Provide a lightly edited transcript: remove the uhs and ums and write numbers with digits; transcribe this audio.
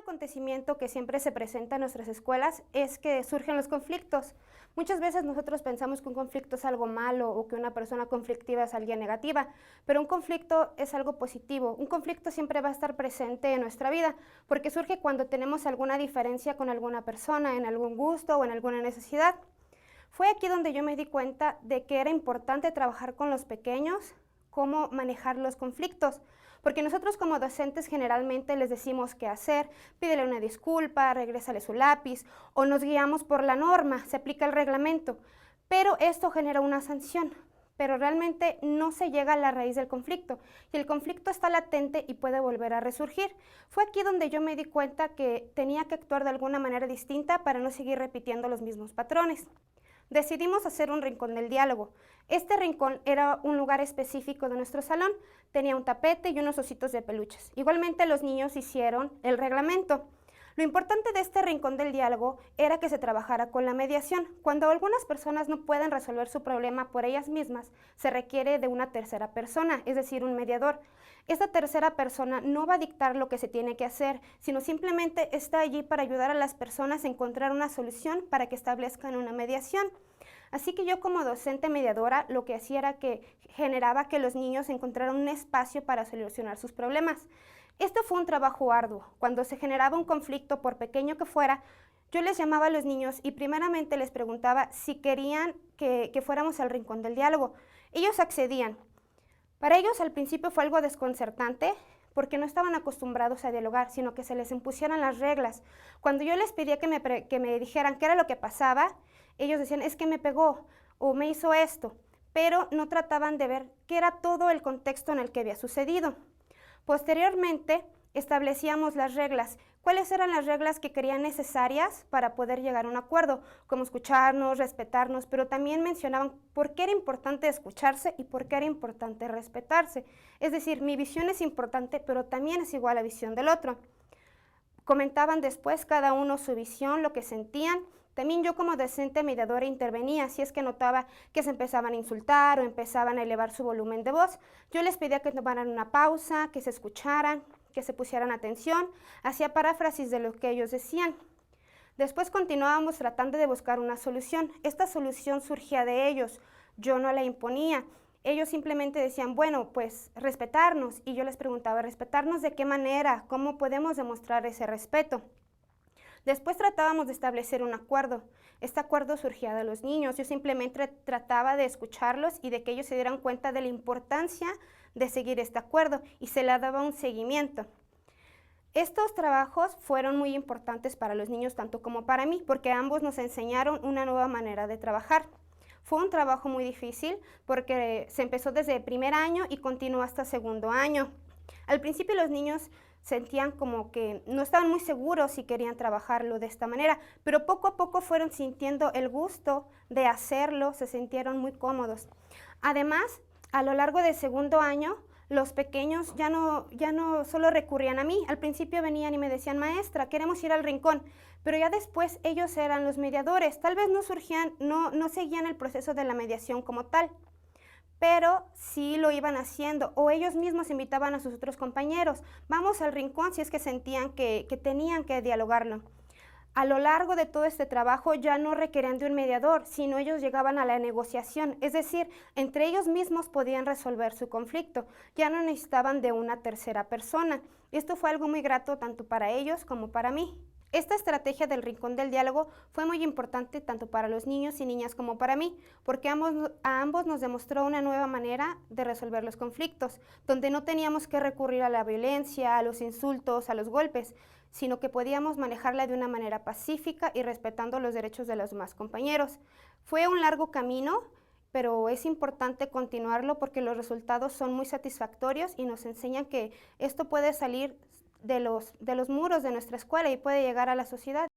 acontecimiento que siempre se presenta en nuestras escuelas es que surgen los conflictos. Muchas veces nosotros pensamos que un conflicto es algo malo o que una persona conflictiva es alguien negativa, pero un conflicto es algo positivo. Un conflicto siempre va a estar presente en nuestra vida porque surge cuando tenemos alguna diferencia con alguna persona, en algún gusto o en alguna necesidad. Fue aquí donde yo me di cuenta de que era importante trabajar con los pequeños, cómo manejar los conflictos, porque nosotros como docentes generalmente les decimos qué hacer, pídele una disculpa, regrésale su lápiz, o nos guiamos por la norma, se aplica el reglamento, pero esto genera una sanción, pero realmente no se llega a la raíz del conflicto, y el conflicto está latente y puede volver a resurgir. Fue aquí donde yo me di cuenta que tenía que actuar de alguna manera distinta para no seguir repitiendo los mismos patrones. Decidimos hacer un rincón del diálogo. Este rincón era un lugar específico de nuestro salón, tenía un tapete y unos ositos de peluches. Igualmente los niños hicieron el reglamento. Lo importante de este rincón del diálogo era que se trabajara con la mediación. Cuando algunas personas no pueden resolver su problema por ellas mismas, se requiere de una tercera persona, es decir, un mediador. Esta tercera persona no va a dictar lo que se tiene que hacer, sino simplemente está allí para ayudar a las personas a encontrar una solución para que establezcan una mediación. Así que yo como docente mediadora lo que hacía era que generaba que los niños encontraran un espacio para solucionar sus problemas. Esto fue un trabajo arduo. Cuando se generaba un conflicto, por pequeño que fuera, yo les llamaba a los niños y primeramente les preguntaba si querían que fuéramos al rincón del diálogo. Ellos accedían. Para ellos al principio fue algo desconcertante porque no estaban acostumbrados a dialogar, sino que se les impusieran las reglas. Cuando yo les pedía que me dijeran qué era lo que pasaba, ellos decían, es que me pegó o me hizo esto, pero no trataban de ver qué era todo el contexto en el que había sucedido. Posteriormente, establecíamos las reglas. ¿Cuáles eran las reglas que creían necesarias para poder llegar a un acuerdo? Como escucharnos, respetarnos, pero también mencionaban por qué era importante escucharse y por qué era importante respetarse. Es decir, mi visión es importante, pero también es igual a la visión del otro. Comentaban después cada uno su visión, lo que sentían. También yo como docente mediadora intervenía si es que notaba que se empezaban a insultar o empezaban a elevar su volumen de voz. Yo les pedía que tomaran una pausa, que se escucharan, que se pusieran atención, hacía paráfrasis de lo que ellos decían. Después continuábamos tratando de buscar una solución. Esta solución surgía de ellos, yo no la imponía. Ellos simplemente decían, bueno, pues respetarnos, y yo les preguntaba, ¿respetarnos de qué manera? ¿Cómo podemos demostrar ese respeto? Después tratábamos de establecer un acuerdo. Este acuerdo surgía de los niños. Yo simplemente trataba de escucharlos y de que ellos se dieran cuenta de la importancia de seguir este acuerdo y se le daba un seguimiento. Estos trabajos fueron muy importantes para los niños tanto como para mí porque ambos nos enseñaron una nueva manera de trabajar. Fue un trabajo muy difícil porque se empezó desde el primer año y continuó hasta segundo año. Al principio los niños sentían como que no estaban muy seguros si querían trabajarlo de esta manera, pero poco a poco fueron sintiendo el gusto de hacerlo, se sintieron muy cómodos. Además, a lo largo del segundo año, los pequeños ya no solo recurrían a mí. Al principio venían y me decían, maestra, queremos ir al rincón, pero ya después ellos eran los mediadores. Tal vez no seguían el proceso de la mediación como tal, pero sí lo iban haciendo, o ellos mismos invitaban a sus otros compañeros, vamos al rincón si es que sentían que tenían que dialogarlo. A lo largo de todo este trabajo ya no requerían de un mediador, sino ellos llegaban a la negociación, es decir, entre ellos mismos podían resolver su conflicto, ya no necesitaban de una tercera persona. Esto fue algo muy grato tanto para ellos como para mí. Esta estrategia del rincón del diálogo fue muy importante tanto para los niños y niñas como para mí, porque a ambos nos demostró una nueva manera de resolver los conflictos, donde no teníamos que recurrir a la violencia, a los insultos, a los golpes, sino que podíamos manejarla de una manera pacífica y respetando los derechos de los demás compañeros. Fue un largo camino, pero es importante continuarlo porque los resultados son muy satisfactorios y nos enseñan que esto puede salir de los muros de nuestra escuela y puede llegar a la sociedad.